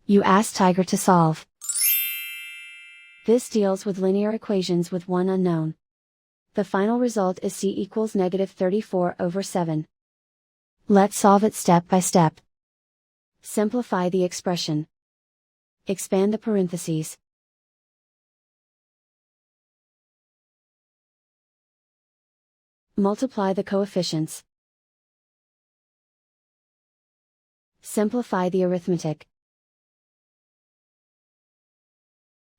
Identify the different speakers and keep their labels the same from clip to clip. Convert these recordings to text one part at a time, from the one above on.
Speaker 1: You ask Tiger to solve. This deals with linear equations with one unknown. The final result is c equals -34/7. Let's solve it step by step. Simplify the expression. Expand the parentheses. Multiply the coefficients. Simplify the arithmetic.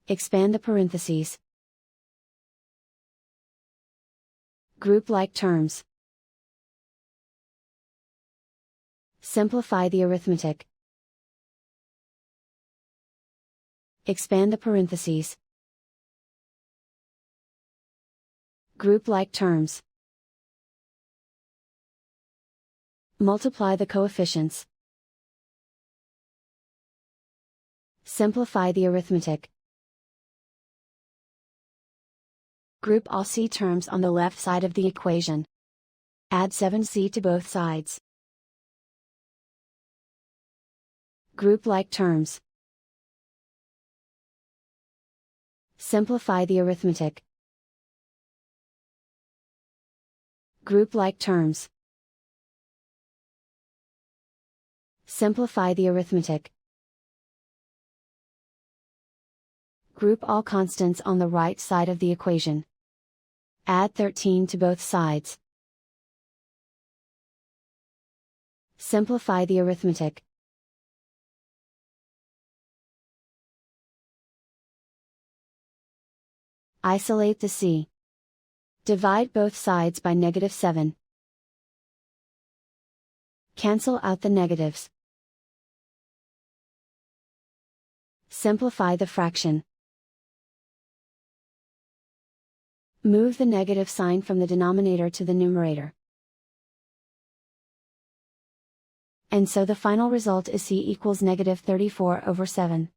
Speaker 1: Expand the parentheses. Group like terms. Simplify the arithmetic. Expand the parentheses. Group like terms. Multiply the coefficients. Simplify the arithmetic. Group all c terms on the left side of the equation. Add 7c to both sides. Group like terms. Simplify the arithmetic. Group like terms. Simplify the arithmetic. Group all constants on the right side of the equation. Add 13 to both sides. Simplify the arithmetic. Isolate the c. Divide both sides by -7. Cancel out the negatives. Simplify the fraction. Move the negative sign from the denominator to the numerator. And so the final result is c equals -34/7.